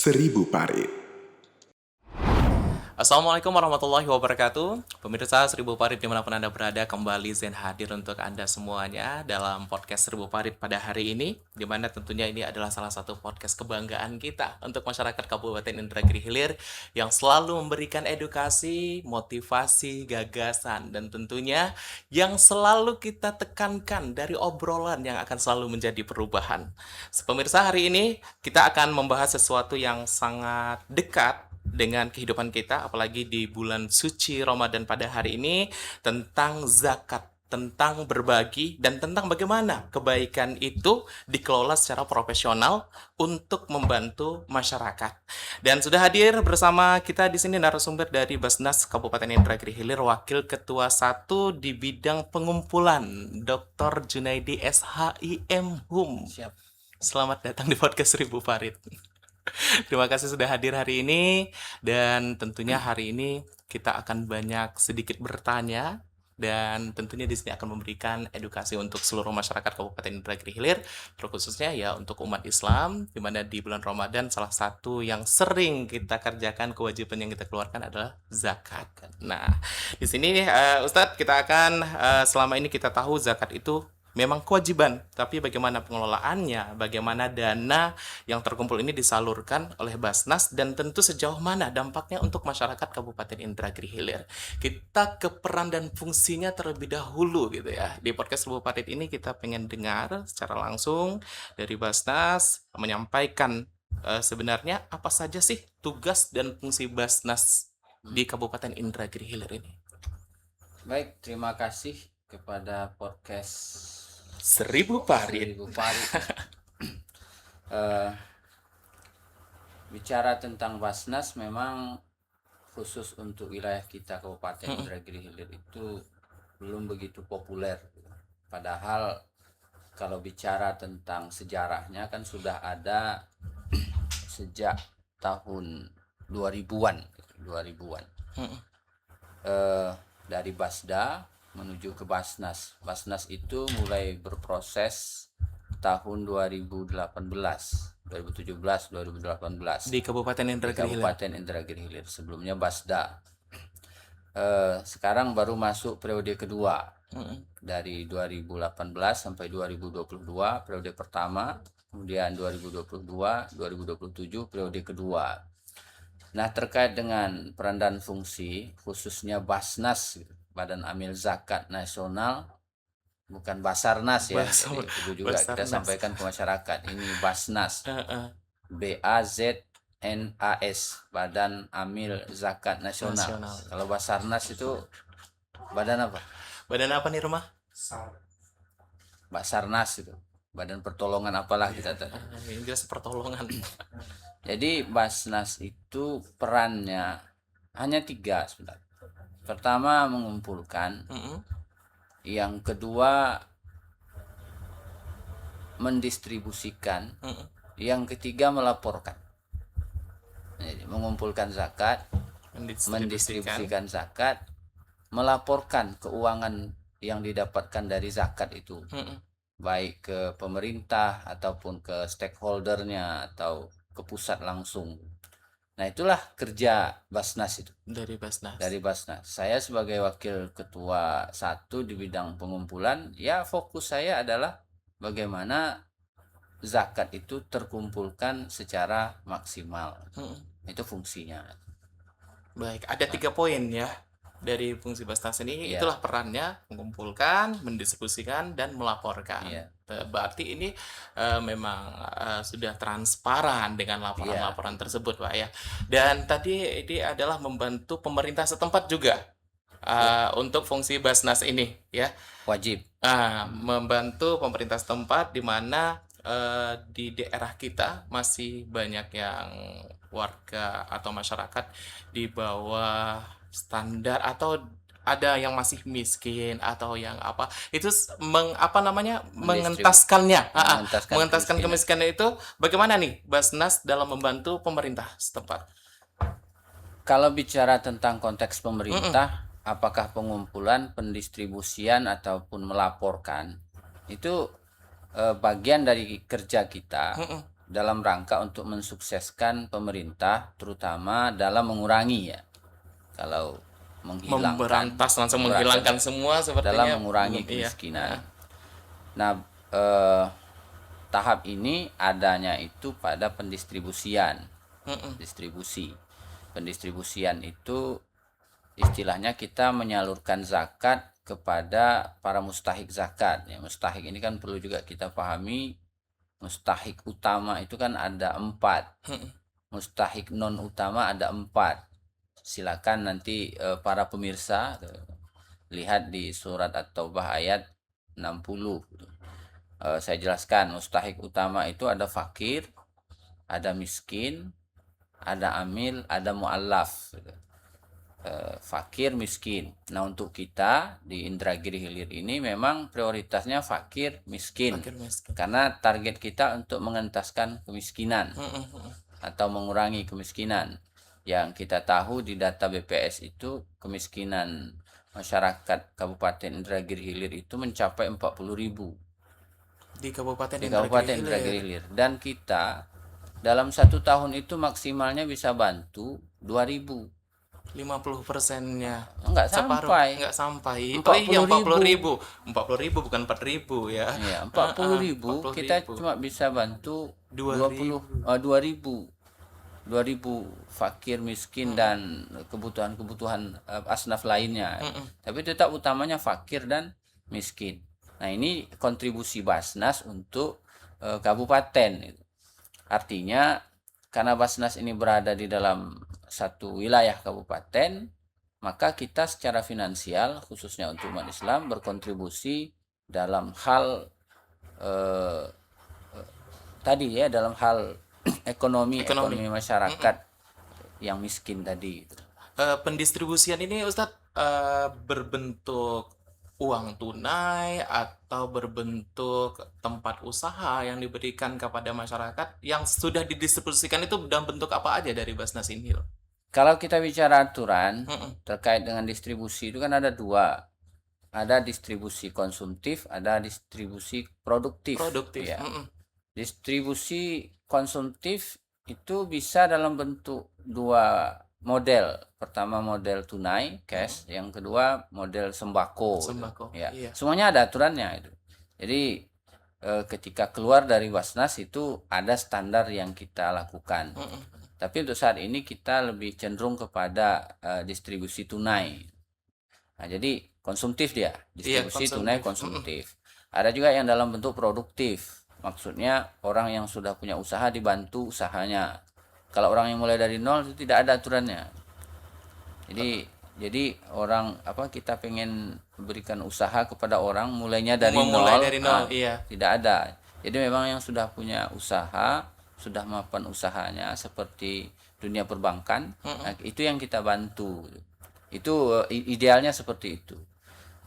Seribu Parit. Assalamualaikum warahmatullahi wabarakatuh. Pemirsa Seribu Parit dimanapun Anda berada, kembali Zen hadir untuk Anda semuanya dalam podcast Seribu Parit pada hari ini, di mana tentunya ini adalah salah satu podcast kebanggaan kita untuk masyarakat Kabupaten Indragiri Hilir yang selalu memberikan edukasi, motivasi, gagasan, dan tentunya yang selalu kita tekankan dari obrolan yang akan selalu menjadi perubahan. Pemirsa, hari ini kita akan membahas sesuatu yang sangat dekat dengan kehidupan kita, apalagi di bulan suci Ramadan pada hari ini, tentang zakat, tentang berbagi, dan tentang bagaimana kebaikan itu dikelola secara profesional untuk membantu masyarakat. Dan sudah hadir bersama kita di sini narasumber dari Basnas Kabupaten Indragiri Hilir, Wakil Ketua 1 di bidang pengumpulan, Dr. Junaidi SHIM Hum. Siap. Selamat datang di podcast Seribu Parit. Terima kasih sudah hadir hari ini, dan tentunya hari ini kita akan banyak sedikit bertanya, dan tentunya di sini akan memberikan edukasi untuk seluruh masyarakat Kabupaten Indragiri Hilir, terkhususnya ya untuk umat Islam, di mana di bulan Ramadan salah satu yang sering kita kerjakan, kewajiban yang kita keluarkan adalah zakat. Nah, di sini Ustadz, kita akan selama ini kita tahu zakat itu memang kewajiban, tapi bagaimana pengelolaannya, bagaimana dana yang terkumpul ini disalurkan oleh Basnas, dan tentu sejauh mana dampaknya untuk masyarakat Kabupaten Indragiri Hilir. Kita ke peran dan fungsinya terlebih dahulu gitu ya. Di podcast Seribu Parit ini kita pengen dengar secara langsung dari Basnas menyampaikan sebenarnya apa saja sih tugas dan fungsi Basnas di Kabupaten Indragiri Hilir ini. Baik, terima kasih kepada podcast Seribu Parit. Bicara tentang Basnas, memang khusus untuk wilayah kita Kabupaten Indragiri Hilir itu belum begitu populer. Padahal kalau bicara tentang sejarahnya kan sudah ada sejak tahun 2000-an. Dari Basda menuju ke Basnas. Basnas itu mulai berproses tahun 2017, 2018 Di Kabupaten Indragiri Hilir. Sebelumnya Basda. Sekarang baru masuk periode kedua. Dari 2018 sampai 2022 periode pertama, kemudian 2022, 2027 periode kedua. Nah, terkait dengan peran dan fungsi khususnya Basnas, Badan Amil Zakat Nasional, bukan Basarnas ya. Jadi perlu juga kita sampaikan ke masyarakat, ini Basnas. BAZNAS, Badan Amil Zakat Nasional. Kalau Basarnas itu badan apa? Badan apa nih rumah? Basarnas itu. Badan pertolongan apalah kita tadi. Ini jelas pertolongan. Jadi Basnas itu perannya hanya 3 sebenarnya. Pertama mengumpulkan, yang kedua mendistribusikan, yang ketiga melaporkan. Jadi mengumpulkan zakat, mendistribusikan zakat, melaporkan keuangan yang didapatkan dari zakat itu, baik ke pemerintah ataupun ke stakeholdernya atau ke pusat langsung. Nah, itulah kerja Basnas itu. Dari Basnas. Saya sebagai wakil ketua 1 di bidang pengumpulan, ya fokus saya adalah bagaimana zakat itu terkumpulkan secara maksimal. Itu fungsinya. Baik, ada 3 poin ya dari fungsi Basnas ini. Iya. Itulah perannya: mengumpulkan, mendistribusikan, dan melaporkan. Iya. Berarti ini memang sudah transparan dengan laporan-laporan tersebut, Pak ya. Dan tadi ini adalah membantu pemerintah setempat juga untuk fungsi Basnas ini ya. Wajib. Membantu pemerintah setempat, di mana di daerah kita masih banyak yang warga atau masyarakat di bawah standar, atau ada yang masih miskin atau yang apa itu mengentaskannya, mengentaskan kemiskinan itu. Bagaimana nih Basnas dalam membantu pemerintah setempat? Kalau bicara tentang konteks pemerintah, apakah pengumpulan, pendistribusian ataupun melaporkan, itu bagian dari kerja kita dalam rangka untuk mensukseskan pemerintah, terutama dalam mengurangi ya. Kalau Memberantas langsung menghilangkan semua dalam sepertinya mengurangi belum, iya. kemiskinan. Nah, tahap ini adanya itu pada pendistribusian. Pendistribusian itu istilahnya kita menyalurkan zakat kepada para mustahik zakat. Ya, mustahik ini kan perlu juga kita pahami. Mustahik utama itu kan ada 4. Mustahik non utama ada 4. Silakan nanti para pemirsa lihat di surat At-Taubah ayat 60. Saya jelaskan, mustahik utama itu ada fakir, ada miskin, ada amil, ada mu'allaf. Fakir, miskin. Nah, untuk kita di Indragiri Hilir ini memang prioritasnya fakir, miskin. Karena target kita untuk mengentaskan kemiskinan atau mengurangi kemiskinan. Yang kita tahu di data BPS itu kemiskinan masyarakat Kabupaten Indragiri Hilir itu mencapai 40.000 Di Kabupaten di Kabupaten Indragiri Hilir. Dan kita dalam 1 tahun itu maksimalnya bisa bantu 2.000. 50%-nya Enggak separuh, sampai. enggak sampai. Oh iya, 40.000. 40.000 bukan 4.000 ya. Iya, 40.000 kita cuma bisa bantu 2.000. 2.000 fakir, miskin dan kebutuhan-kebutuhan asnaf lainnya. Tapi tetap utamanya fakir dan miskin. Nah, ini kontribusi Basnas untuk kabupaten. Artinya karena Basnas ini berada di dalam satu wilayah kabupaten, maka kita secara finansial khususnya untuk umat Islam berkontribusi dalam hal tadi ya, dalam hal ekonomi masyarakat yang miskin tadi. Pendistribusian ini Ustadz berbentuk uang tunai atau berbentuk tempat usaha yang diberikan kepada masyarakat yang sudah didistribusikan itu dalam bentuk apa aja dari Basnas ini? Kalau kita bicara aturan terkait dengan distribusi itu kan ada 2. Ada distribusi konsumtif, ada distribusi produktif. Ya. Distribusi konsumtif itu bisa dalam bentuk 2 model. Pertama model tunai, cash. Yang kedua model sembako. Ya. Iya. Semuanya ada aturannya itu. Jadi ketika keluar dari Basnas itu ada standar yang kita lakukan. Tapi untuk saat ini kita lebih cenderung kepada distribusi tunai. Nah, jadi konsumtif dia, distribusi tunai konsumtif. Ada juga yang dalam bentuk produktif. Maksudnya orang yang sudah punya usaha dibantu usahanya. Kalau orang yang mulai dari nol itu tidak ada aturannya. Jadi orang kita pengen berikan usaha kepada orang mulainya dari nol, iya. Tidak ada. Jadi memang yang sudah punya usaha, sudah mapan usahanya seperti dunia perbankan, nah, itu yang kita bantu. Itu idealnya seperti itu.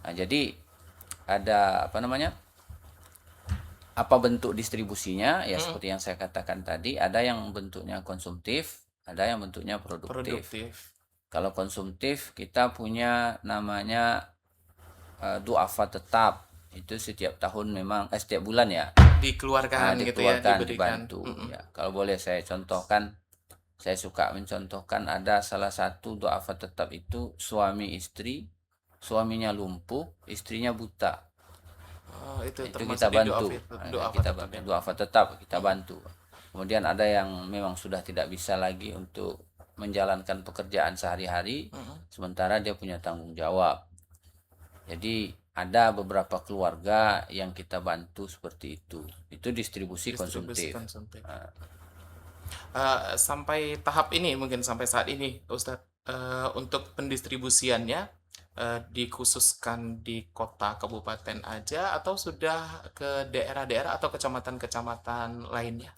Nah, jadi ada apa bentuk distribusinya ya, seperti yang saya katakan tadi, ada yang bentuknya konsumtif, ada yang bentuknya produktif. Kalau konsumtif kita punya namanya duafa tetap, itu setiap tahun memang setiap bulan ya dikeluarkan gitu ya, diberikan. dibantu. Ya, kalau boleh saya contohkan, saya suka mencontohkan ada salah satu duafa tetap itu suami istri, suaminya lumpuh, istrinya buta. Itu kita bantu. Duafa tetap kita bantu. Kemudian ada yang memang sudah tidak bisa lagi untuk menjalankan pekerjaan sehari-hari, sementara dia punya tanggung jawab. Jadi ada beberapa keluarga yang kita bantu seperti itu. Itu distribusi konsumtif. Sampai tahap ini, mungkin sampai saat ini Ustadz, untuk pendistribusiannya dikhususkan di kota kabupaten aja atau sudah ke daerah-daerah atau kecamatan-kecamatan lainnya?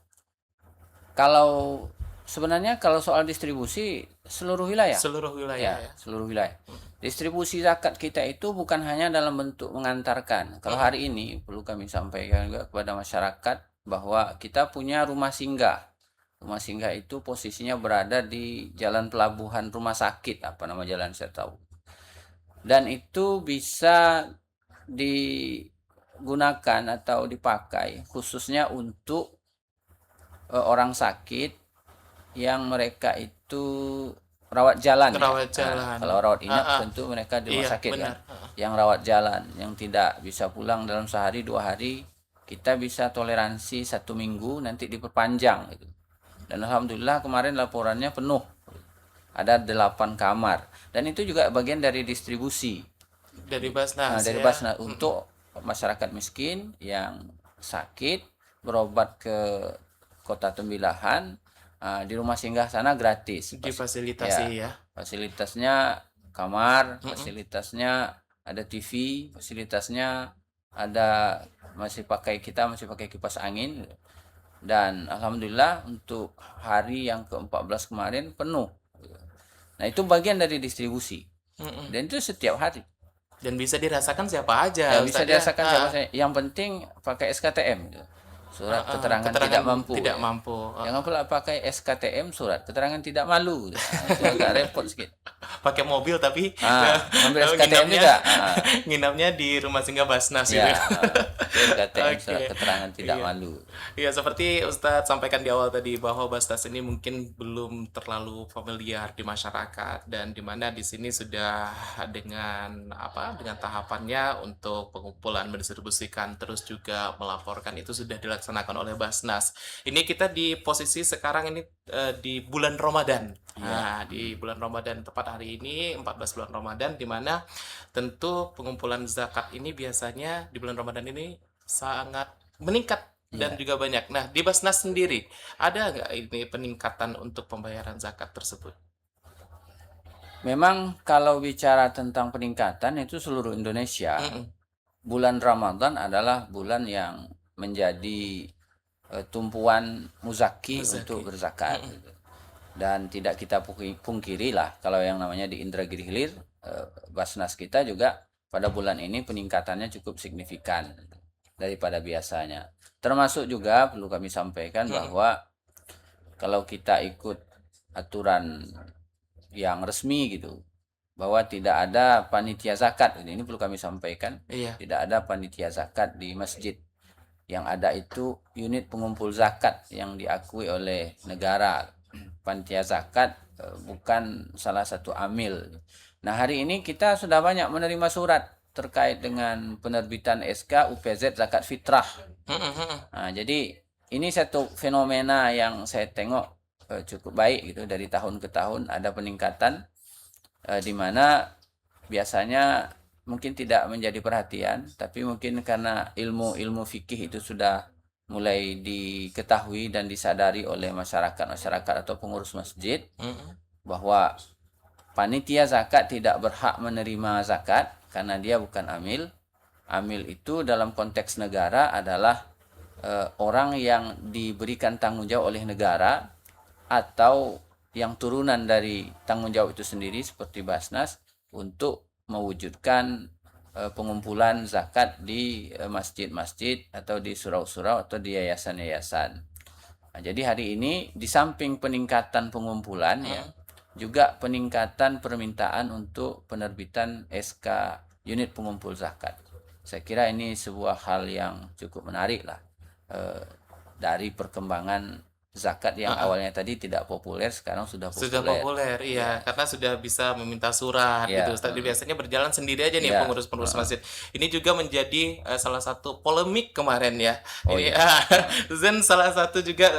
Kalau sebenarnya kalau soal distribusi seluruh wilayah. Ya. Seluruh wilayah. Distribusi zakat kita itu bukan hanya dalam bentuk mengantarkan. Kalau hari ini perlu kami sampaikan juga kepada masyarakat bahwa kita punya rumah singgah. Rumah singgah itu posisinya berada di Jalan Pelabuhan Rumah Sakit, apa nama jalan saya tahu. Dan itu bisa digunakan atau dipakai khususnya untuk orang sakit yang mereka itu rawat jalan ya. Rawat jalan. Kalau rawat inap tentu mereka di rumah Iya, sakit benar. kan. Yang rawat jalan, yang tidak bisa pulang dalam sehari 2 hari, kita bisa toleransi 1 minggu, nanti diperpanjang gitu. Dan alhamdulillah kemarin laporannya penuh, ada 8 kamar, dan itu juga bagian dari distribusi Dari Basnas dari ya. Basnas untuk masyarakat miskin yang sakit berobat ke kota Tembilahan, di rumah singgah sana gratis. Difasilitasi ya. Fasilitasnya kamar, fasilitasnya ada TV, fasilitasnya ada masih pakai kipas angin, dan alhamdulillah untuk hari yang ke-14 kemarin penuh. Nah, itu bagian dari distribusi. Dan itu setiap hari. Dan bisa dirasakan siapa aja. Ya, bisa dirasakan siapa saja. Yang penting pakai SKTM, surat keterangan tidak mampu. Tidak mampu. Jangan pula pakai SKTM, surat keterangan tidak malu. Itu agak repot sedikit. Pakai mobil tapi ambil SKTM juga. Nginapnya di rumah singgah Basnas Ya, gitu. SKTM, surat Oke. keterangan tidak Iya. malu. Ya, seperti Ustadz sampaikan di awal tadi bahwa Basnas ini mungkin belum terlalu familiar di masyarakat, dan dimana di sini sudah dengan dengan tahapannya untuk pengumpulan, mendistribusikan, terus juga melaporkan itu sudah dilaksanakan oleh Basnas. Ini kita di posisi sekarang ini di bulan Ramadan. Nah, di bulan Ramadan, tepat hari ini 14 bulan Ramadan, di mana tentu pengumpulan zakat ini biasanya di bulan Ramadan ini sangat meningkat dan juga banyak. Nah, di Basnas sendiri ada nggak ini peningkatan untuk pembayaran zakat tersebut? Memang kalau bicara tentang peningkatan itu seluruh Indonesia, bulan Ramadan adalah bulan yang menjadi tumpuan muzaki untuk berzakat. Dan tidak kita pungkiri lah, kalau yang namanya di Indragiri Hilir, Basnas kita juga pada bulan ini peningkatannya cukup signifikan daripada biasanya. Termasuk juga perlu kami sampaikan bahwa kalau kita ikut aturan yang resmi gitu, bahwa tidak ada panitia zakat, ini perlu kami sampaikan. Iya. Tidak ada panitia zakat di masjid. Yang ada itu unit pengumpul zakat yang diakui oleh negara. Panitia zakat bukan salah satu amil. Nah, hari ini kita sudah banyak menerima surat terkait dengan penerbitan SK UPZ zakat fitrah. Nah, jadi ini satu fenomena yang saya tengok cukup baik gitu, dari tahun ke tahun ada peningkatan, di mana biasanya mungkin tidak menjadi perhatian, tapi mungkin karena ilmu fikih itu sudah mulai diketahui dan disadari oleh masyarakat atau pengurus masjid, bahwa panitia zakat tidak berhak menerima zakat karena dia bukan amil. Amil itu dalam konteks negara adalah orang yang diberikan tanggung jawab oleh negara atau yang turunan dari tanggung jawab itu sendiri seperti Basnas untuk mewujudkan pengumpulan zakat di masjid-masjid atau di surau-surau atau di yayasan-yayasan. Nah, jadi hari ini di samping peningkatan pengumpulan ya, juga peningkatan permintaan untuk penerbitan SK unit pengumpul zakat. Saya kira ini sebuah hal yang cukup menarik lah, dari perkembangan zakat yang awalnya tadi tidak populer, sekarang sudah populer. Sudah populer, iya, karena sudah bisa meminta surat gitu. Tadi biasanya berjalan sendiri aja nih pengurus-pengurus masjid. Ini juga menjadi salah satu polemik kemarin ya. Dan salah satu juga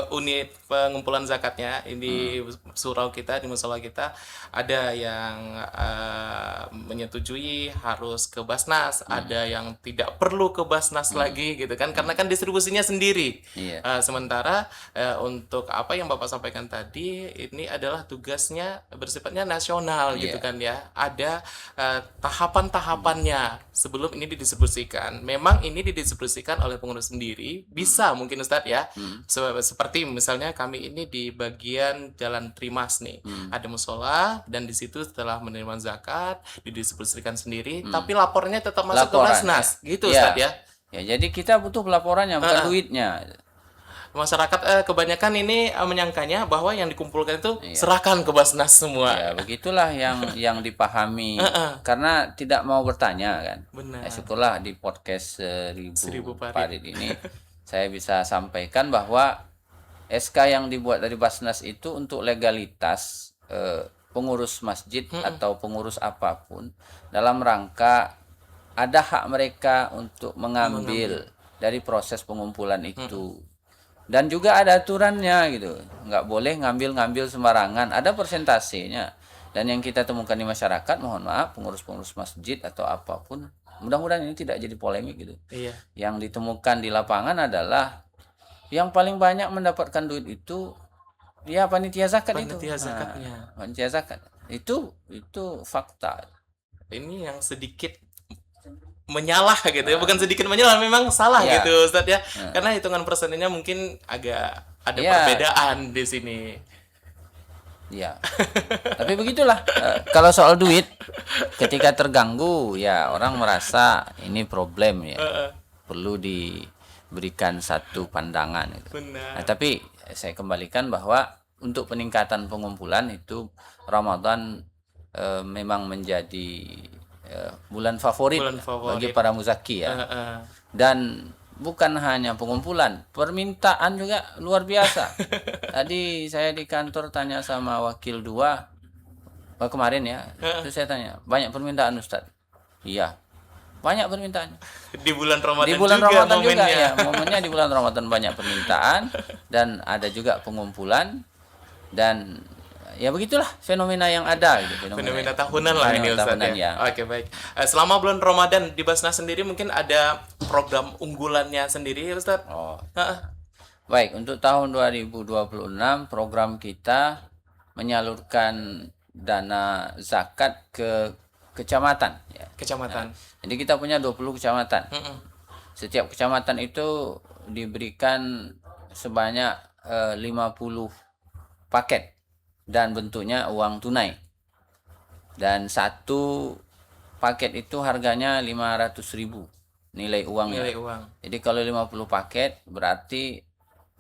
unit pengumpulan zakatnya ini surau kita, di musola kita, ada yang menyetujui harus ke Basnas, ada yang tidak perlu ke Basnas lagi gitu kan, karena kan distribusinya sendiri. Sementara untuk apa yang Bapak sampaikan tadi, ini adalah tugasnya bersifatnya nasional gitu kan ya. Ada tahapan-tahapannya sebelum ini didistribusikan. Memang ini didistribusikan oleh pengurus sendiri, bisa mungkin Ustadz ya. Seperti misalnya kami ini di bagian Jalan Trimas nih, ada musola, dan di situ setelah menerima zakat didistribusikan sendiri, tapi laporannya tetap masuk ke Basnas, gitu Ustadz ya. Ya, jadi kita butuh pelaporannya, bukan duitnya. Masyarakat kebanyakan ini menyangkanya bahwa yang dikumpulkan itu serahkan ke Basnas semua. Ya, begitulah yang dipahami, karena tidak mau bertanya kan. Benar. Syukurlah di podcast 1000 Farid ini saya bisa sampaikan bahwa SK yang dibuat dari Basnas itu untuk legalitas pengurus masjid atau pengurus apapun dalam rangka ada hak mereka untuk mengambil dari proses pengumpulan itu. Dan juga ada aturannya gitu, nggak boleh ngambil-ngambil sembarangan, ada persentasenya. Dan yang kita temukan di masyarakat, mohon maaf, pengurus-pengurus masjid atau apapun, mudah-mudahan ini tidak jadi polemik gitu. Iya. Yang ditemukan di lapangan adalah yang paling banyak mendapatkan duit itu ya panitia zakat itu. Panitia zakatnya. Panitia zakat itu fakta. Ini yang sedikit menyalah gitu ya, bukan sedikit menyalah, memang salah Ya. gitu Ustadz ya, karena hitungan persennya mungkin agak ada perbedaan di sini. Ya, tapi begitulah. Kalau soal duit, ketika terganggu, ya orang merasa ini problem ya, perlu diberikan satu pandangan. Gitu. Benar. Nah, tapi saya kembalikan bahwa untuk peningkatan pengumpulan itu Ramadan memang menjadi bulan favorit bagi para muzaki ya. Dan bukan hanya pengumpulan, permintaan juga luar biasa. Tadi saya di kantor tanya sama wakil 2 kemarin ya, terus saya tanya, banyak permintaan Ustadz? Iya, banyak permintaan. Di bulan Ramadan Di bulan juga Ramadan juga momennya. ya, momennya di bulan Ramadan banyak permintaan dan ada juga pengumpulan dan ya begitulah fenomena yang ada gitu. Fenomena tahunan lah ini Ustadz tahunan, ya. Oke, baik. Selama bulan Ramadan di Basnas sendiri mungkin ada program unggulannya sendiri ya Ustadz? Oh. Baik, untuk tahun 2026 program kita menyalurkan dana zakat ke kecamatan ya. Kecamatan. Jadi kita punya 20 kecamatan. Setiap kecamatan itu diberikan sebanyak 50 paket dan bentuknya uang tunai. Dan satu paket itu harganya 500.000 nilai uangnya. Nilai uang. Jadi kalau 50 paket berarti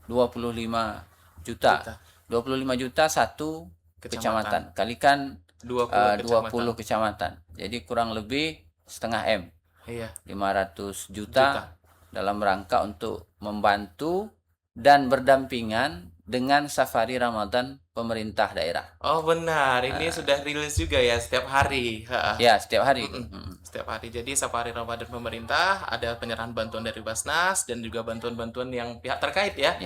25 juta. 25 juta satu kecamatan. Kalikan 20 kecamatan. Jadi kurang lebih setengah M. Iya. 500 juta dalam rangka untuk membantu dan berdampingan dengan safari Ramadan pemerintah daerah. Oh benar, ini sudah rilis juga ya setiap hari. Ya, setiap hari. Setiap hari. Jadi safari Ramadan pemerintah, ada penyerahan bantuan dari Basnas dan juga bantuan-bantuan yang pihak terkait ya.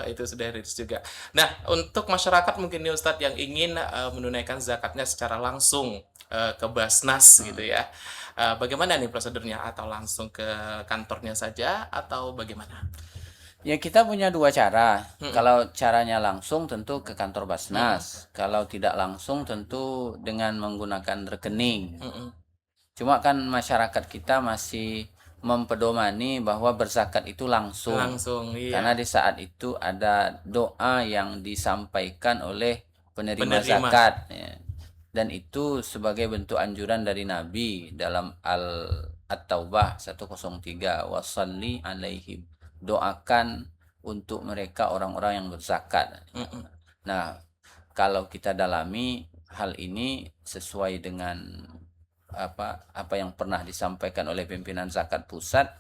Itu sudah rilis juga. Nah, untuk masyarakat mungkin nih Ustadz yang ingin menunaikan zakatnya secara langsung ke Basnas gitu ya. Bagaimana nih prosedurnya? Atau langsung ke kantornya saja atau bagaimana? Ya kita punya 2 cara. Kalau caranya langsung tentu ke kantor Basnas. Kalau tidak langsung tentu dengan menggunakan rekening. Cuma kan masyarakat kita masih mempedomani bahwa berzakat itu langsung. Iya. Karena di saat itu ada doa yang disampaikan oleh penerima zakat. Ya. Dan itu sebagai bentuk anjuran dari Nabi dalam At-Taubah 103, wasalli alaihim, doakan untuk mereka orang-orang yang berzakat. Nah, kalau kita dalami hal ini sesuai dengan apa yang pernah disampaikan oleh pimpinan zakat pusat,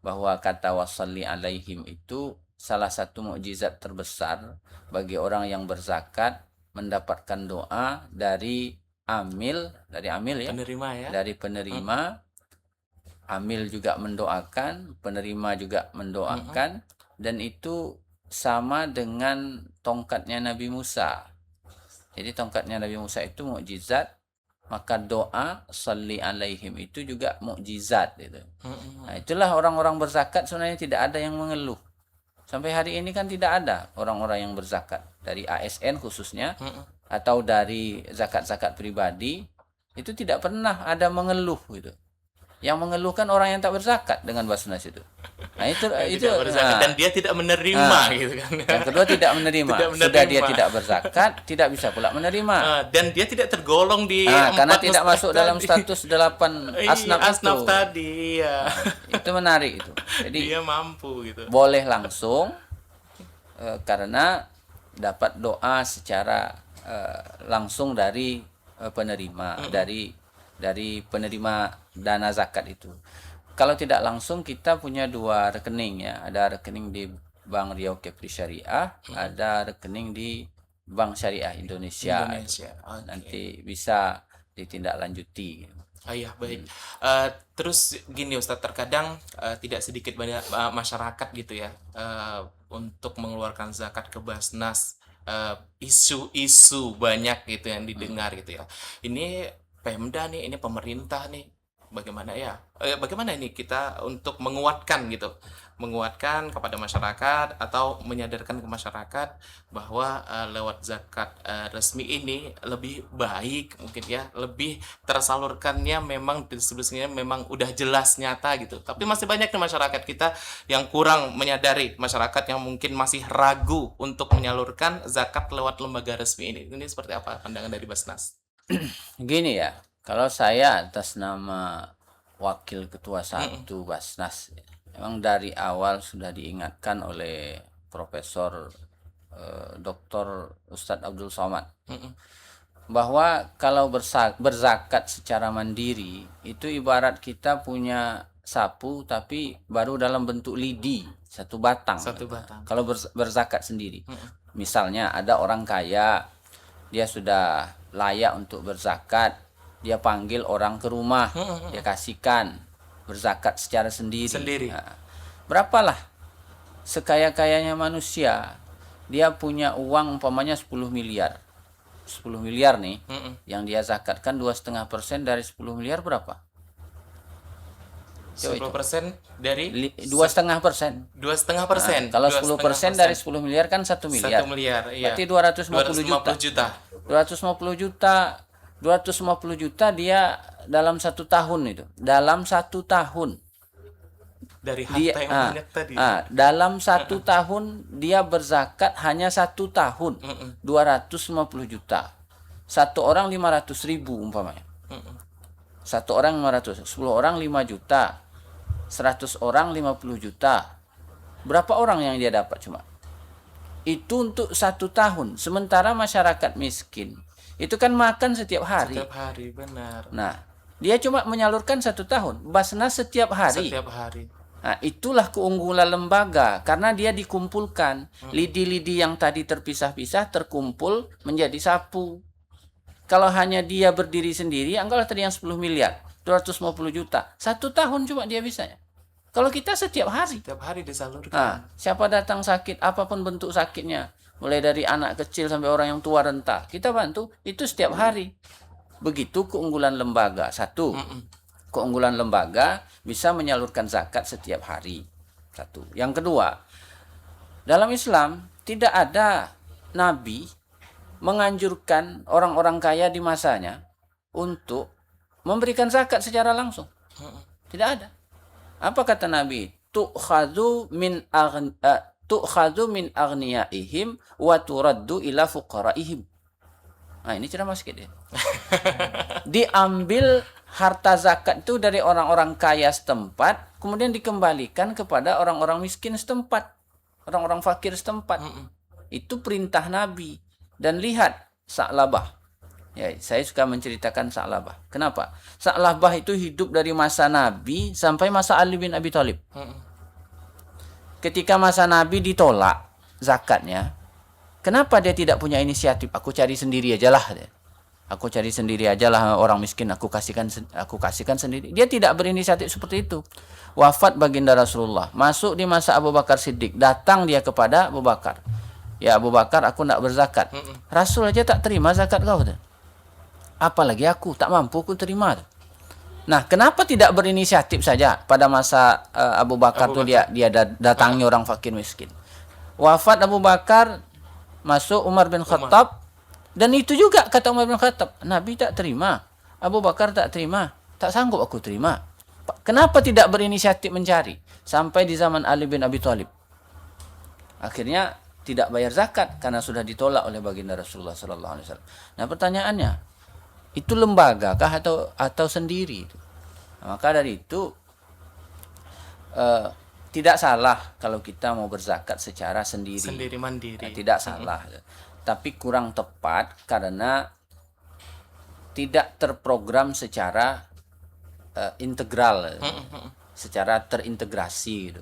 bahwa kata wasalli alaihim itu salah satu mukjizat terbesar bagi orang yang berzakat, mendapatkan doa dari amil ya, penerima ya, dari penerima. Amil juga mendoakan, penerima juga mendoakan, dan itu sama dengan tongkatnya Nabi Musa. Jadi tongkatnya Nabi Musa itu mukjizat, maka doa salli alaihim itu juga mukjizat gitu. Nah, itulah orang-orang berzakat sebenarnya tidak ada yang mengeluh. Sampai hari ini kan tidak ada orang-orang yang berzakat dari ASN khususnya atau dari zakat-zakat pribadi, itu tidak pernah ada mengeluh gitu. Yang mengeluhkan orang yang tak berzakat dengan Basnas itu. Nah, itu dan dia tidak menerima gitu kan. Yang kedua tidak menerima. Sudah dia tidak berzakat, tidak bisa pula menerima. Dan dia tidak tergolong di karena tidak masuk dalam status 8 asnaf tadi ya. Itu menarik itu. Jadi dia mampu gitu. Boleh langsung karena dapat doa secara langsung dari penerima, dari penerima dana zakat itu. kalau tidak langsung kita punya 2 rekening ya. Ada rekening di Bank Riau Kepri Syariah, ada rekening di Bank Syariah Indonesia. Indonesia. Oke. Nanti bisa ditindaklanjuti. Oh iya, baik. Terus gini Ustadz, terkadang tidak sedikit banyak masyarakat gitu ya, untuk mengeluarkan zakat ke Basnas, isu-isu banyak gitu yang didengar gitu ya. Ini Pemda nih, ini pemerintah nih, bagaimana ya? Bagaimana ini kita untuk menguatkan gitu, menguatkan kepada masyarakat atau menyadarkan ke masyarakat bahwa lewat zakat resmi ini lebih baik mungkin ya, lebih tersalurkannya memang distribusinya memang udah jelas nyata gitu. Tapi masih banyak nih masyarakat kita yang kurang menyadari, masyarakat yang mungkin masih ragu untuk menyalurkan zakat lewat lembaga resmi ini. Ini seperti apa pandangan dari Basnas? Gini ya, kalau saya atas nama Wakil Ketua 1 Basnas, memang dari awal sudah diingatkan oleh Profesor Dr. Ustadz Abdul Somad bahwa kalau berzakat secara mandiri itu ibarat kita punya sapu tapi baru dalam bentuk lidi, satu batang. Kalau berzakat sendiri, misalnya ada orang kaya, dia sudah layak untuk berzakat, dia panggil orang ke rumah, dia kasihkan berzakat secara sendiri. Nah, berapalah sekaya-kayanya manusia, dia punya uang umpamanya 10 miliar. 10 miliar nih, yang dia zakatkan 2,5% dari 10 miliar berapa? 10% dari 2,5%. 2,5%. Kalau 10% dari 10 miliar kan 1 miliar. 1 miliar, iya. Berarti 250 juta. 250 juta dia dalam 1 tahun itu. Dalam 1 tahun. Dari harta yang banyak tadi. Dalam 1 tahun dia berzakat hanya 1 tahun. 250 juta. 1 orang 500.000 umpamanya. 1 orang 500, 10 orang 5 juta. 100 orang 50 juta. Berapa orang yang dia dapat cuma? Itu untuk 1 tahun. Sementara masyarakat miskin itu kan makan setiap hari. Setiap hari, benar. Nah, dia cuma menyalurkan 1 tahun. Basnas setiap hari. Setiap hari. Nah, itulah keunggulan lembaga karena dia dikumpulkan. Lidi-lidi yang tadi terpisah-pisah terkumpul menjadi sapu. Kalau hanya dia berdiri sendiri, anggaplah tadi yang 10 miliar, 250 juta. 1 tahun cuma dia bisa. Kalau kita setiap hari. Setiap hari disalurkan. Nah, siapa datang sakit, apapun bentuk sakitnya, mulai dari anak kecil sampai orang yang tua renta, kita bantu, itu setiap hari. Begitu keunggulan lembaga. 1, keunggulan lembaga bisa menyalurkan zakat setiap hari. 1. Yang kedua, dalam Islam tidak ada nabi menganjurkan orang-orang kaya di masanya untuk memberikan zakat secara langsung. Tidak ada. Apa kata Nabi? Tu'khadhu min aghniyaihim wa turaddu ila fuqaraihim. Nah, ini ceramah sedikit ya. Diambil harta zakat itu dari orang-orang kaya setempat, kemudian dikembalikan kepada orang-orang miskin setempat, orang-orang fakir setempat. Itu perintah Nabi. Dan lihat Sa'labah. Ya, saya suka menceritakan Sa'labah. Kenapa? Sa'labah itu hidup dari masa Nabi sampai masa Ali bin Abi Thalib. Ketika masa Nabi ditolak zakatnya, kenapa dia tidak punya inisiatif? Aku cari sendiri aja lah. Aku cari sendiri aja lah, orang miskin aku kasihkan sendiri. Dia tidak berinisiatif seperti itu. Wafat baginda Rasulullah, masuk di masa Abu Bakar Siddiq, datang dia kepada Abu Bakar. Ya Abu Bakar, aku nak berzakat. Rasul aja tak terima zakat kau. Apalagi aku, tak mampu aku terima. Nah, kenapa tidak berinisiatif saja pada masa Abu Bakar tuh dia datangi orang fakir miskin. Wafat Abu Bakar, masuk Umar bin Khattab, dan itu juga kata Umar bin Khattab, Nabi tak terima, Abu Bakar tak terima, tak sanggup aku terima. Kenapa tidak berinisiatif mencari sampai di zaman Ali bin Abi Thalib? Akhirnya tidak bayar zakat karena sudah ditolak oleh baginda Rasulullah sallallahu alaihi wasallam. Nah, pertanyaannya, itu lembaga kah atau sendiri? Nah, maka dari itu tidak salah kalau kita mau berzakat secara sendiri mandiri. Tidak salah. Tapi kurang tepat karena tidak terprogram secara integral. secara terintegrasi gitu.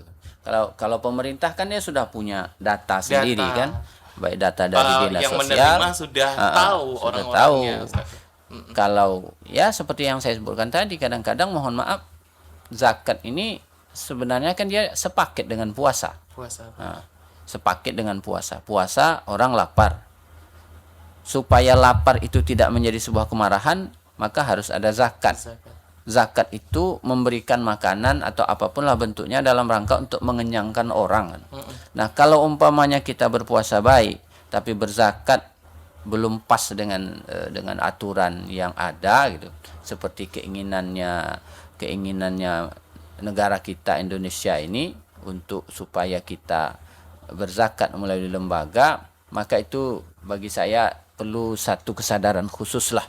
Kalau pemerintah kan dia sudah punya data sendiri kan, baik data dari dinas yang sosial, menerima sudah tahu sudah orang-orangnya, tahu. Ustaz. Kalau ya seperti yang saya sebutkan tadi, kadang-kadang mohon maaf, zakat ini sebenarnya kan dia sepaket dengan puasa. Puasa. Sepaket dengan puasa. Puasa orang lapar. Supaya lapar itu tidak menjadi sebuah kemarahan, maka harus ada zakat. Zakat itu memberikan makanan atau apapun lah bentuknya dalam rangka untuk mengenyangkan orang. Nah, kalau umpamanya kita berpuasa baik tapi berzakat belum pas dengan aturan yang ada gitu, seperti keinginannya negara kita Indonesia ini untuk supaya kita berzakat melalui lembaga, maka itu bagi saya perlu satu kesadaran khusus lah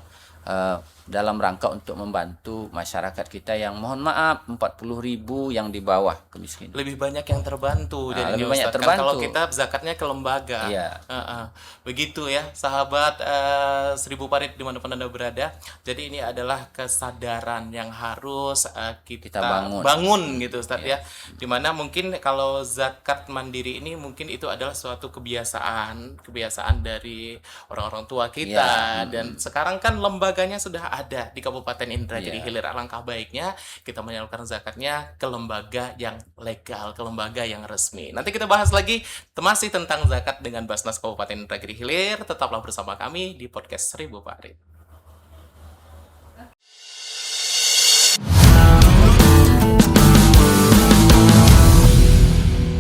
dalam rangka untuk membantu masyarakat kita yang mohon maaf 40.000 yang di bawah kemiskinan. Lebih banyak yang terbantu. Nah, jadi lebih banyak Ustaz, kan terbantu. kalau kita zakatnya ke lembaga. Iya. Begitu ya, sahabat Seribu Parit dimanapun Anda berada. Jadi ini adalah kesadaran yang harus kita bangun gitu Ustaz ya. Dimana mungkin kalau zakat mandiri ini mungkin itu adalah suatu kebiasaan dari orang-orang tua kita. Dan sekarang kan lembaganya sudah ada di Kabupaten Indragiri Hilir. Alangkah baiknya kita menyalurkan zakatnya ke lembaga yang legal, ke lembaga yang resmi. Nanti kita bahas lagi masih tentang zakat dengan Basnas Kabupaten Indragiri Hilir. Tetaplah bersama kami di podcast Seribu Parit.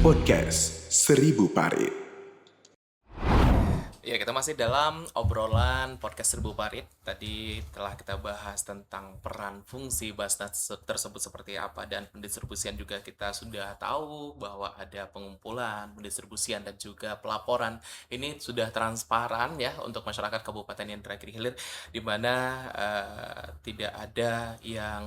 Podcast Seribu Parit. Ya, kita masih dalam obrolan podcast Seribu Parit. Tadi telah kita bahas tentang peran fungsi Basnas tersebut seperti apa, dan pendistribusian juga kita sudah tahu bahwa ada pengumpulan, pendistribusian, dan juga pelaporan. Ini sudah transparan ya untuk masyarakat Kabupaten Indragiri Hilir, di mana tidak ada yang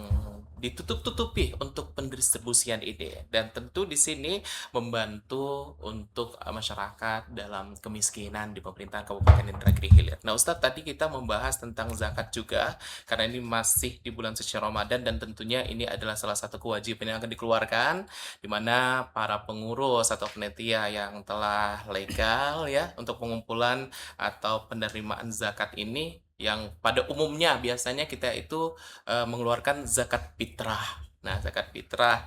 ditutup-tutupi untuk pendistribusian ini, dan tentu di sini membantu untuk masyarakat dalam kemiskinan di pemerintahan Kabupaten Indragiri Hilir. Nah, Ustadz, tadi kita membahas tentang zakat juga, karena ini masih di bulan suci Ramadan, dan tentunya ini adalah salah satu kewajiban yang akan dikeluarkan, di mana para pengurus atau panitia yang telah legal ya untuk pengumpulan atau penerimaan zakat ini, yang pada umumnya biasanya kita itu mengeluarkan zakat fitrah. Nah, zakat fitrah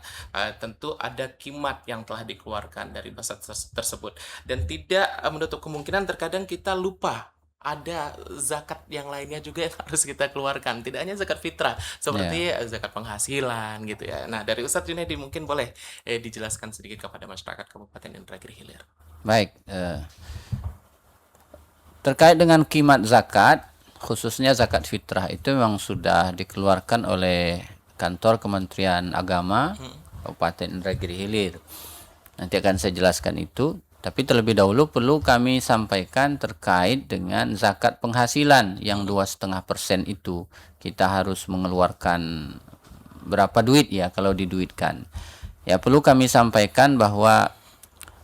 tentu ada kimat yang telah dikeluarkan dari basnas tersebut, dan tidak menutup kemungkinan terkadang kita lupa ada zakat yang lainnya juga yang harus kita keluarkan, tidak hanya zakat fitrah seperti zakat penghasilan gitu ya. Nah, dari Ustadz Junaidi mungkin boleh dijelaskan sedikit kepada masyarakat Kabupaten Indragiri Hilir. Baik, terkait dengan kimat zakat, khususnya zakat fitrah, itu memang sudah dikeluarkan oleh kantor Kementerian Agama Kabupaten Indragiri Hilir. Nanti akan saya jelaskan itu, tapi terlebih dahulu perlu kami sampaikan terkait dengan zakat penghasilan yang 2,5% itu. Kita harus mengeluarkan berapa duit ya kalau diduitkan. Ya, perlu kami sampaikan bahwa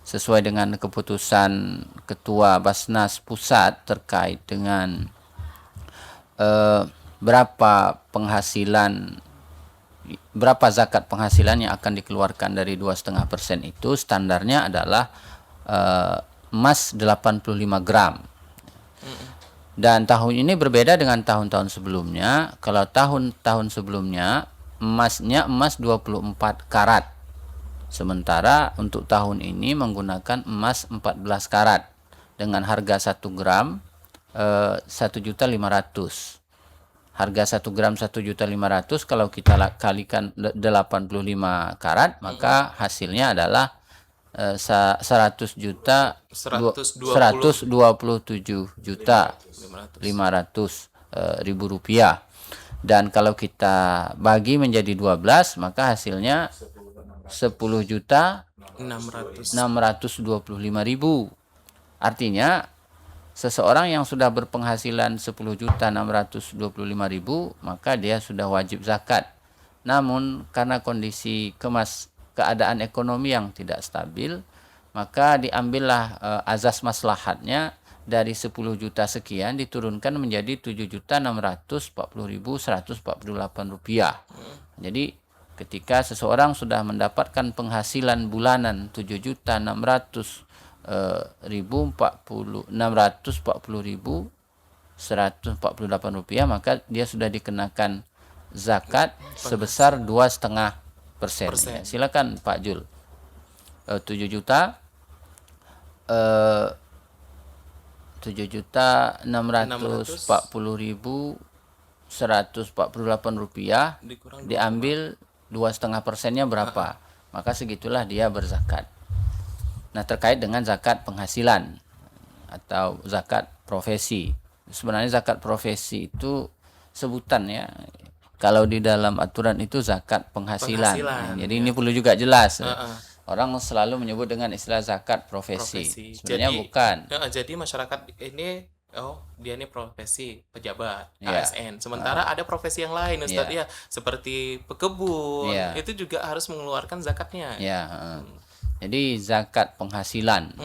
sesuai dengan keputusan Ketua Basnas Pusat terkait dengan berapa zakat penghasilan yang akan dikeluarkan dari 2,5% itu, standarnya adalah emas 85 gram. Dan tahun ini berbeda dengan tahun-tahun sebelumnya. Kalau tahun-tahun sebelumnya emasnya emas 24 karat. Sementara untuk tahun ini menggunakan emas 14 karat dengan harga 1 gram 1.500.000. Harga 1 gram 1.500.000, kalau kita kalikan 85 karat, maka hasilnya adalah 127 juta 500 ribu rupiah. Dan kalau kita bagi menjadi 12, maka hasilnya 10.625.000. Artinya seseorang yang sudah berpenghasilan 10.625.000, maka dia sudah wajib zakat. Namun karena kondisi keadaan ekonomi yang tidak stabil, maka diambillah azas maslahatnya, dari 10 juta sekian diturunkan menjadi 7.640.148 rupiah. Jadi ketika seseorang sudah mendapatkan penghasilan bulanan 7.640.148 rupiah, maka dia sudah dikenakan zakat sebesar 2,5%. Ya, silakan Pak Jul. 7.640.148 rupiah Dikurang diambil 2,5%-nya berapa? Maka segitulah dia berzakat. Nah, terkait dengan zakat penghasilan atau zakat profesi. Sebenarnya zakat profesi itu sebutan ya. Kalau di dalam aturan itu zakat penghasilan. Jadi ini perlu juga jelas. Orang selalu menyebut dengan istilah zakat profesi. Sebenarnya bukan. Jadi masyarakat ini dia ini profesi pejabat ASN. Sementara ada profesi yang lain, Ustaz, ya, seperti pekebun. Itu juga harus mengeluarkan zakatnya. Jadi zakat penghasilan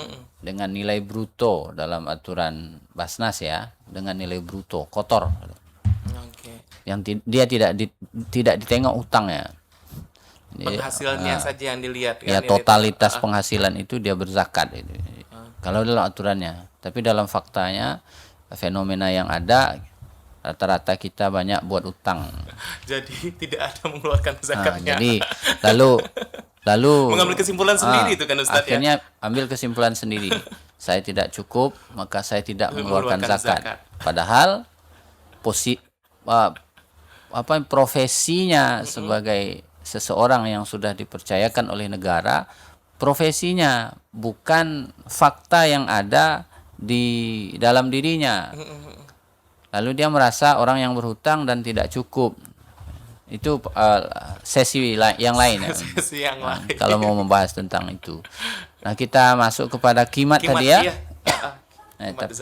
dengan nilai bruto dalam aturan Basnas ya, dengan nilai bruto kotor. Yang dia tidak ditengok utangnya. Penghasilannya saja yang dilihat kan, ya, totalitas penghasilan itu dia berzakat itu. Kalau dalam aturannya, tapi dalam faktanya fenomena yang ada rata-rata kita banyak buat utang. Jadi tidak ada mengeluarkan zakatnya. Jadi lalu mengambil kesimpulan sendiri itu kan, Ustaz, akhirnya ambil kesimpulan sendiri. Saya tidak cukup, maka saya tidak mengeluarkan zakat. Padahal profesinya sebagai seseorang yang sudah dipercayakan oleh negara, profesinya bukan fakta yang ada di dalam dirinya. Lalu dia merasa orang yang berhutang dan tidak cukup. Itu sesi yang lain ya. Sesi yang lain. Kalau mau membahas tentang itu. Nah, kita masuk kepada kimat tadi ya.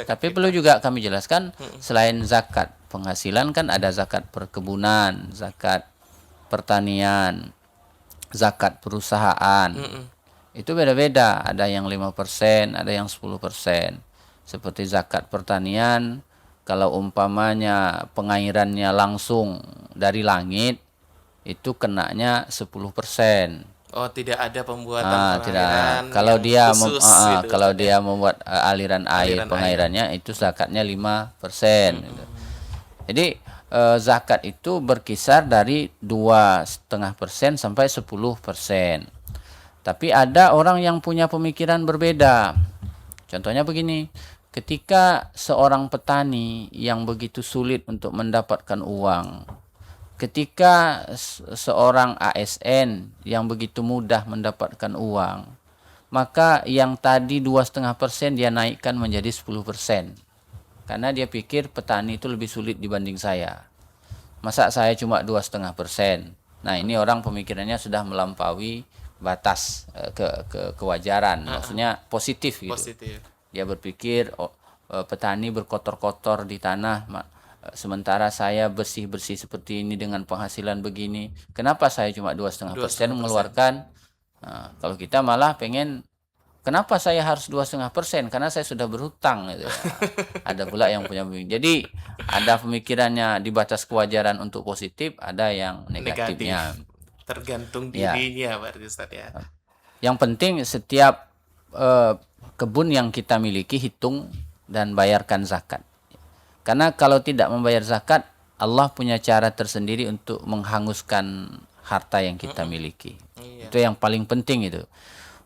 Tapi perlu juga kami jelaskan, selain zakat penghasilan kan ada zakat perkebunan, zakat pertanian, zakat perusahaan. Itu beda-beda, ada yang 5%, ada yang 10%. Seperti zakat pertanian, kalau umpamanya pengairannya langsung dari langit, itu kenanya 10%. Oh, tidak ada pembuatan tidak. Kalau dia dia membuat aliran pengairannya, itu zakatnya 5%. Gitu. Jadi zakat itu berkisar dari 2,5% sampai 10%. Tapi ada orang yang punya pemikiran berbeda. Contohnya begini, ketika seorang petani yang begitu sulit untuk mendapatkan uang, ketika seorang ASN yang begitu mudah mendapatkan uang, maka yang tadi 2,5% dia naikkan menjadi 10%. Karena dia pikir petani itu lebih sulit dibanding saya. Masa saya cuma 2,5%? Nah, ini orang pemikirannya sudah melampaui batas kewajaran. Maksudnya positif gitu. Dia berpikir petani berkotor-kotor di tanah, sementara saya bersih-bersih seperti ini dengan penghasilan begini. Kenapa saya cuma 2,5% mengeluarkan? Nah, kalau kita malah pengen, kenapa saya harus 2,5%? Karena saya sudah berhutang. Gitu. Ada pula yang punya pemikiran. Jadi ada pemikirannya di batas kewajaran untuk positif, ada yang negatifnya. Tergantung dirinya, berarti Ustaz ya. Yang penting setiap kebun yang kita miliki hitung dan bayarkan zakat. Karena kalau tidak membayar zakat, Allah punya cara tersendiri untuk menghanguskan harta yang kita miliki. Itu yang paling penting itu.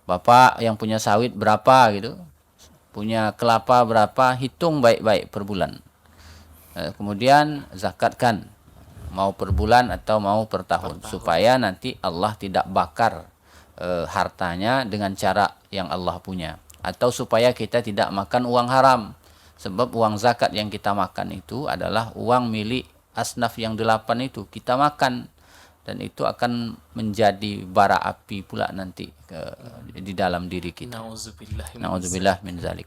Bapak yang punya sawit berapa gitu, punya kelapa berapa, hitung baik-baik per bulan. Kemudian zakatkan, mau per bulan atau mau per tahun, supaya nanti Allah tidak bakar hartanya dengan cara yang Allah punya. Atau supaya kita tidak makan uang haram. Sebab uang zakat yang kita makan itu adalah uang milik asnaf yang 8 itu. Kita makan. Dan itu akan menjadi bara api pula nanti di dalam diri kita. Nauzubillah min zalik.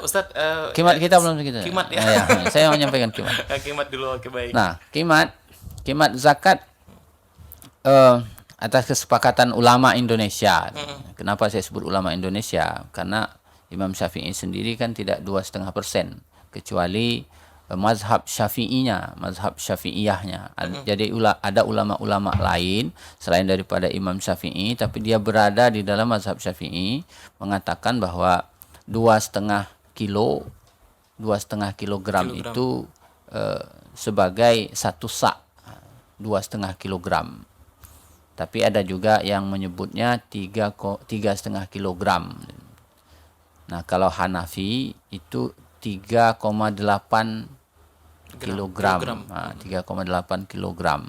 Ustaz, kimat kita belum kita. Kimat ya. Saya mau menyampaikan kimat. Kimat dulu, oke, baik. Nah, kimat zakat atas kesepakatan ulama Indonesia. Kenapa saya sebut ulama Indonesia? Karena Imam Syafi'i sendiri kan tidak 2,5%, kecuali mazhab syafi'iyahnya. Jadi ada ulama-ulama lain selain daripada Imam Syafi'i, tapi dia berada di dalam mazhab Syafi'i, mengatakan bahwa 2,5 kilogram itu sebagai satu sa', 2,5 kilogram. Tapi ada juga yang menyebutnya 3,5 kilogram. Nah, kalau Hanafi itu 3,8 kilogram. Nah, 3,8 kilogram.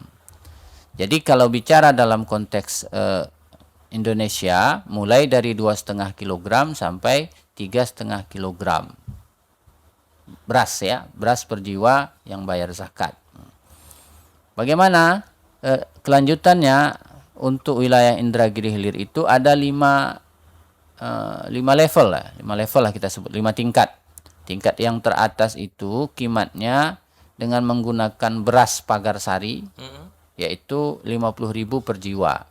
Jadi kalau bicara dalam konteks Indonesia, mulai dari 2,5 kilogram sampai 3,5 kilogram. Beras ya, beras per jiwa yang bayar zakat. Bagaimana kelanjutannya untuk wilayah Indragiri Hilir itu ada 5 level lah kita sebut, 5 tingkat. Tingkat yang teratas itu kimatnya dengan menggunakan beras pagar sari, yaitu 50.000 per jiwa.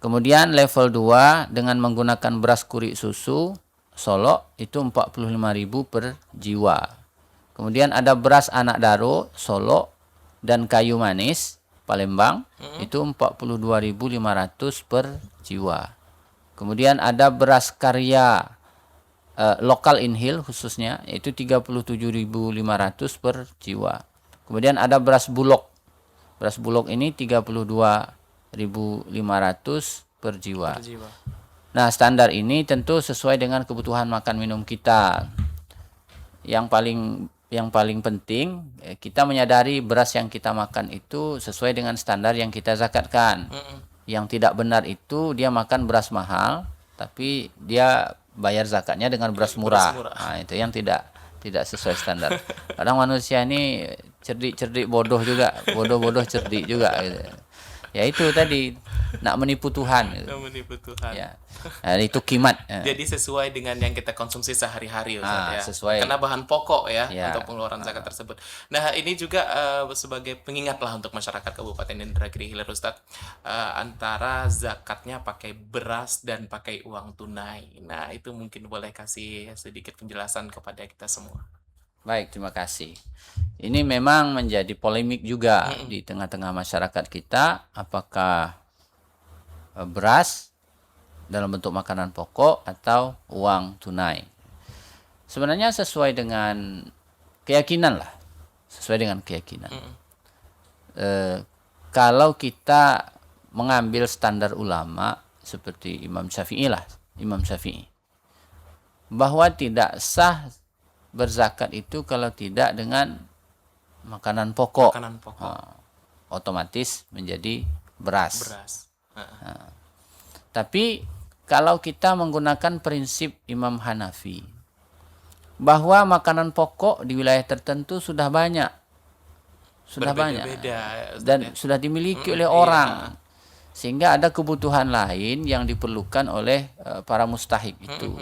Kemudian level 2 dengan menggunakan beras kurik susu Solo itu 45.000 per jiwa. Kemudian ada beras anak daro Solo dan kayu manis Palembang itu 42.500 per jiwa. Kemudian ada beras karya lokal Inhil khususnya yaitu 37.500 per jiwa. Kemudian ada beras bulog. Beras bulog ini 32.500 per jiwa. Nah, standar ini tentu sesuai dengan kebutuhan makan minum kita. Yang paling penting kita menyadari beras yang kita makan itu sesuai dengan standar yang kita zakatkan. Yang tidak benar itu dia makan beras mahal tapi dia bayar zakatnya dengan beras murah. Nah, itu yang tidak sesuai standar. Kadang manusia ini cerdik bodoh juga, bodoh cerdik juga gitu. Ya itu tadi nak menipu Tuhan gitu. Menipu Tuhan. Ya. Nah, itu kimat. Jadi sesuai dengan yang kita konsumsi sehari-hari Ustaz, ya. Sesuai. Karena bahan pokok ya, Ya. untuk pengeluaran zakat tersebut. Nah, ini juga sebagai pengingat lah untuk masyarakat Kabupaten Indragiri Hilir Ustaz, antara zakatnya pakai beras dan pakai uang tunai. Nah, itu mungkin boleh kasih sedikit penjelasan kepada kita semua. Baik, terima kasih. Ini memang menjadi polemik juga di tengah-tengah masyarakat kita, apakah beras dalam bentuk makanan pokok atau uang tunai. Sebenarnya sesuai dengan keyakinan lah, sesuai dengan keyakinan. Kalau kita mengambil standar ulama seperti Imam Syafi'i, bahwa tidak sah berzakat itu kalau tidak dengan makanan pokok. Otomatis menjadi beras. Tapi kalau kita menggunakan prinsip Imam Hanafi, bahwa makanan pokok di wilayah tertentu sudah banyak. Dan sudah dimiliki oleh orang. Sehingga ada kebutuhan lain yang diperlukan oleh para mustahik itu.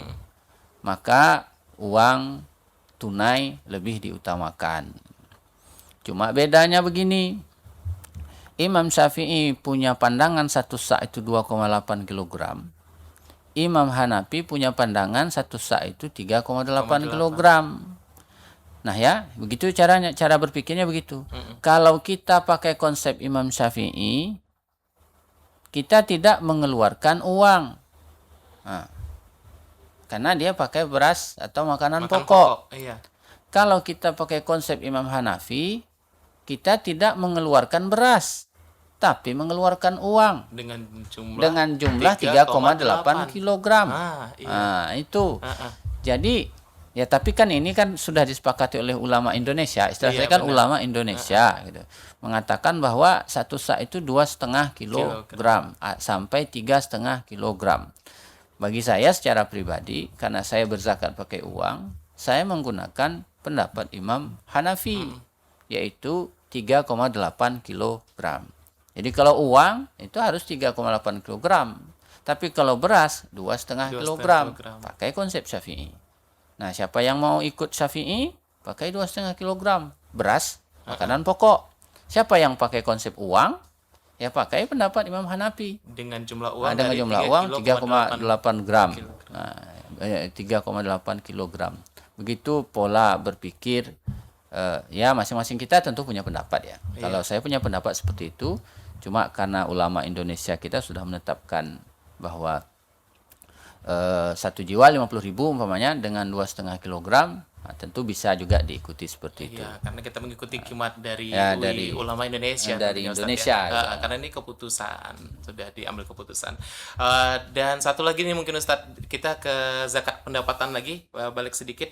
Maka uang tunai lebih diutamakan. Cuma bedanya begini. Imam Syafi'i punya pandangan satu sa' itu 2,8 kilogram. Imam Hanafi punya pandangan satu sa' itu 3,8 kilogram. Nah ya, begitu caranya, cara berpikirnya begitu. Kalau kita pakai konsep Imam Syafi'i, kita tidak mengeluarkan uang. Karena dia pakai beras atau makanan pokok. Iya. Kalau kita pakai konsep Imam Hanafi, kita tidak mengeluarkan beras, tapi mengeluarkan uang dengan jumlah 3,8 kilogram. Itu. Jadi ya, tapi kan ini kan sudah disepakati oleh ulama Indonesia. Istilah saya kan ulama Indonesia gitu. Mengatakan bahwa satu sa' itu 2,5 kilogram sampai 3,5 kilogram. Bagi saya secara pribadi, karena saya berzakat pakai uang, saya menggunakan pendapat Imam Hanafi, yaitu 3,8 kilogram. Jadi kalau uang itu harus 3,8 kilogram. Tapi kalau beras 2,5 kilogram. Pakai konsep Syafi'i. Nah, siapa yang mau ikut Syafi'i, pakai 2,5 kilogram. Beras, makanan pokok. Siapa yang pakai konsep uang, ya pakai pendapat Imam Hanafi. Dengan jumlah uang, 3,8 gram. Nah, 3,8 kilogram. Begitu pola berpikir Ya masing-masing kita tentu punya pendapat ya. Iya. Kalau saya punya pendapat seperti itu, cuma karena ulama Indonesia kita sudah menetapkan bahwa 1 jiwa 50.000 umpamanya dengan 2,5 kilogram, tentu bisa juga diikuti seperti itu. Iya, karena kita mengikuti kimat dari Ya, UI dari Ulama Indonesia dari tentunya, Ustadz, Indonesia, ya. gitu. Karena ini keputusan sudah diambil keputusan. Dan satu lagi nih mungkin Ustadz, kita ke zakat pendapatan lagi, balik sedikit.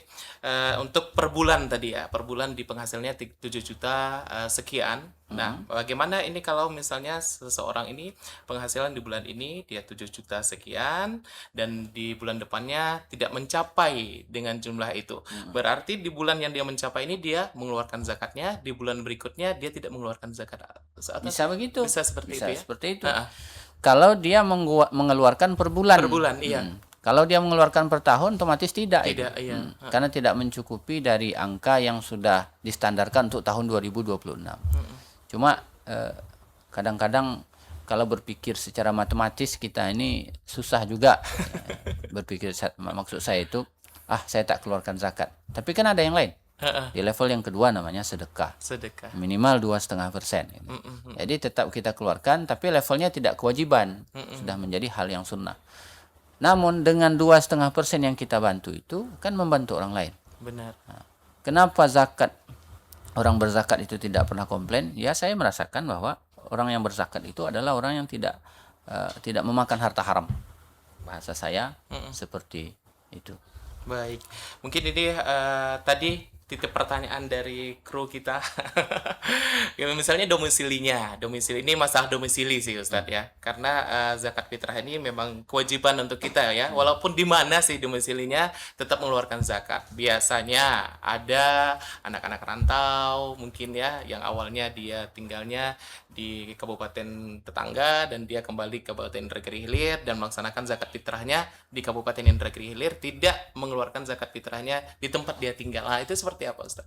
Untuk per bulan tadi ya, per bulan di penghasilnya 7 juta sekian. Nah, bagaimana ini kalau misalnya seseorang ini penghasilan di bulan ini dia 7 juta sekian dan di bulan depannya tidak mencapai dengan jumlah itu. Berarti di bulan yang dia mencapai ini dia mengeluarkan zakatnya, di bulan berikutnya dia tidak mengeluarkan zakat. Bisa begitu. Bisa seperti Bisa itu ya. seperti itu. Ha-ha. Kalau dia mengeluarkan per bulan. Per bulan, iya. Kalau dia mengeluarkan per tahun otomatis tidak. Tidak, itu. iya. Karena tidak mencukupi dari angka yang sudah distandarkan untuk tahun 2026. Cuma kadang-kadang kalau berpikir secara matematis kita ini susah juga berpikir. Maksud saya itu, saya tak keluarkan zakat. Tapi kan ada yang lain. Ha-ha. Di level yang kedua namanya sedekah. Sedekah. Minimal 2,5%. Gitu. Jadi tetap kita keluarkan, tapi levelnya tidak kewajiban. Sudah menjadi hal yang sunnah. Namun dengan 2,5% yang kita bantu itu kan membantu orang lain. Benar. Kenapa orang berzakat itu tidak pernah komplain? Ya, saya merasakan bahwa orang yang berzakat itu adalah orang yang tidak memakan harta haram. Bahasa saya seperti itu. Baik. Mungkin ini tadi titip pertanyaan dari kru kita. Ya, misalnya domisili ini masalah domisili sih Ustadz ya, karena zakat fitrah ini memang kewajiban untuk kita ya, walaupun di mana sih domisilinya tetap mengeluarkan zakat. Biasanya ada anak-anak rantau mungkin ya, yang awalnya dia tinggalnya di kabupaten tetangga dan dia kembali ke Kabupaten Indragiri Hilir dan melaksanakan zakat fitrahnya di Kabupaten Indragiri Hilir, tidak mengeluarkan zakat fitrahnya di tempat dia tinggal. Nah, itu seperti apa Ustaz?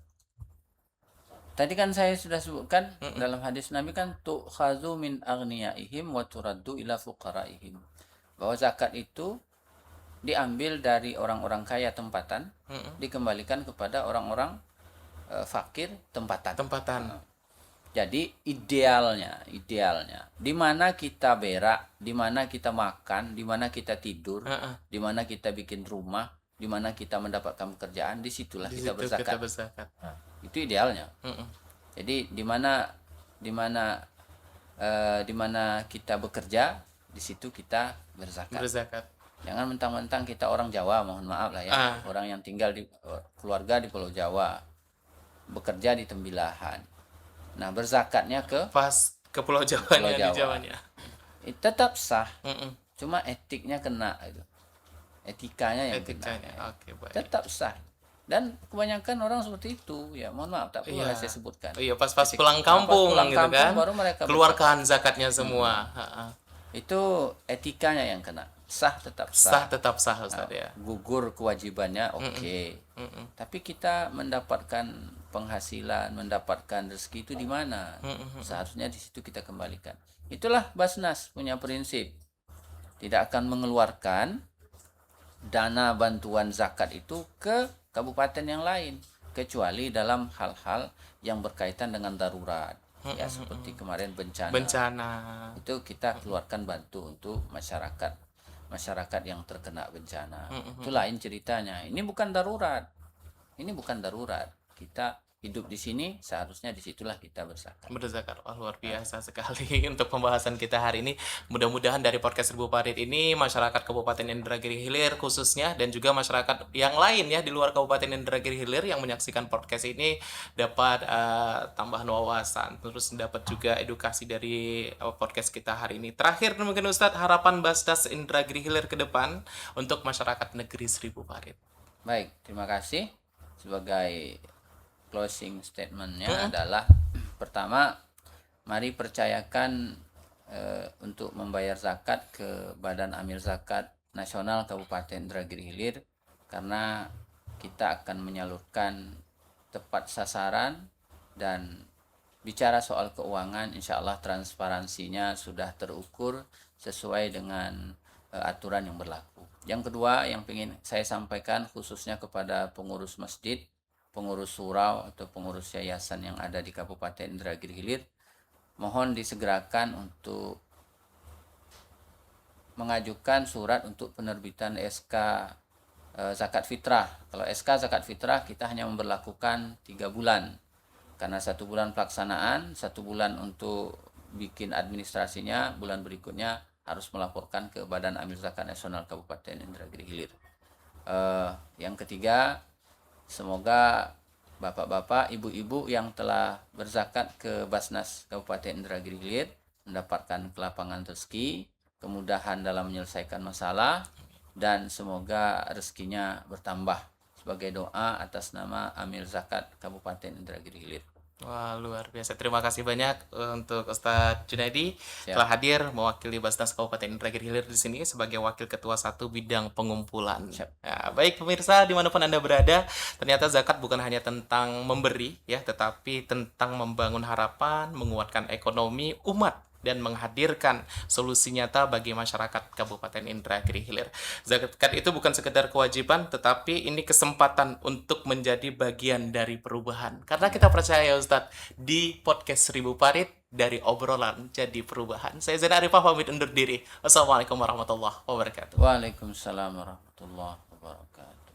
Tadi kan saya sudah sebutkan dalam hadis Nabi kan tu'khazu min aghniyaihim wa turaddu ila fuqaraihim. Bahwa zakat itu diambil dari orang-orang kaya tempatan, dikembalikan kepada orang-orang fakir tempatan. Jadi idealnya di mana kita berak, di mana kita makan, di mana kita tidur, di mana kita bikin rumah, di mana kita mendapatkan pekerjaan, disitulah kita berzakat. Itu idealnya. Jadi di mana kita bekerja, di situ kita berzakat. Jangan mentang-mentang kita orang Jawa, mohon maaf lah ya, orang yang tinggal di keluarga di Pulau Jawa, bekerja di Tembilahan. Nah, berzakatnya ke Pulau Jawanya, di Jawanya. Tetap sah. Cuma etiknya kena itu. Etikanya yang kena. Oke, baik. Tetap sah. Dan kebanyakan orang seperti itu. Ya, mohon maaf, tak perlu saya sebutkan. Iya, pas pulang kampung gitu kan. Baru mereka keluarkan zakatnya semua. Itu etikanya yang kena. Tetap sah Ustaz ya. Gugur kewajibannya, oke. Tapi kita mendapatkan penghasilan, mendapatkan rezeki itu di mana? Seharusnya di situ kita kembalikan. Itulah Basnas punya prinsip. Tidak akan mengeluarkan dana bantuan zakat itu ke kabupaten yang lain, kecuali dalam hal-hal yang berkaitan dengan darurat. Ya, seperti kemarin bencana. Itu kita keluarkan bantu untuk masyarakat yang terkena bencana. Itu lain ceritanya. Ini bukan darurat. Kita hidup di sini, seharusnya disitulah kita berzakat. Luar biasa sekali untuk pembahasan kita hari ini. Mudah-mudahan dari podcast Seribu Parit ini masyarakat Kabupaten Indragiri Hilir khususnya dan juga masyarakat yang lain ya di luar Kabupaten Indragiri Hilir yang menyaksikan podcast ini dapat tambahan wawasan, terus dapat juga edukasi dari podcast kita hari ini. Terakhir mungkin Ustadz, harapan Basnas Indragiri Hilir ke depan untuk masyarakat negeri Seribu Parit. Baik, terima kasih. Sebagai closing statementnya adalah pertama, mari percayakan untuk membayar zakat ke Badan Amil Zakat Nasional Kabupaten Indragiri Hilir, karena kita akan menyalurkan tepat sasaran dan bicara soal keuangan, insya Allah transparansinya sudah terukur sesuai dengan aturan yang berlaku. Yang kedua yang ingin saya sampaikan khususnya kepada pengurus masjid, pengurus surau atau pengurus yayasan yang ada di Kabupaten Indragiri Hilir, mohon disegerakan untuk mengajukan surat untuk penerbitan SK zakat fitrah. Kalau SK zakat fitrah kita hanya memberlakukan 3 bulan, karena 1 bulan pelaksanaan, 1 bulan untuk bikin administrasinya, bulan berikutnya harus melaporkan ke Badan Amil Zakat Nasional Kabupaten Indragiri Hilir. Yang ketiga, semoga bapak-bapak, ibu-ibu yang telah berzakat ke Basnas Kabupaten Indragiri Hilir mendapatkan kelapangan rezeki, kemudahan dalam menyelesaikan masalah, dan semoga rezekinya bertambah, sebagai doa atas nama Amil Zakat Kabupaten Indragiri Hilir. Wah, luar biasa. Terima kasih banyak untuk Ustadz Junaidi Siap. telah hadir mewakili Basnas Kabupaten Indragiri Hilir di sini sebagai Wakil Ketua 1 Bidang Pengumpulan. Siap. Ya, baik pemirsa dimanapun Anda berada, ternyata zakat bukan hanya tentang memberi ya, tetapi tentang membangun harapan, menguatkan ekonomi umat, dan menghadirkan solusi nyata bagi masyarakat Kabupaten Indragiri Hilir. Zakat itu bukan sekedar kewajiban, tetapi ini kesempatan untuk menjadi bagian dari perubahan. Karena kita percaya Ustadz, di podcast 1000 Parit, dari obrolan jadi perubahan. Saya Zain Arifah pamit undur diri. Wassalamualaikum warahmatullahi wabarakatuh. Waalaikumsalam warahmatullahi wabarakatuh.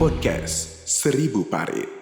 Podcast 1000 Parit.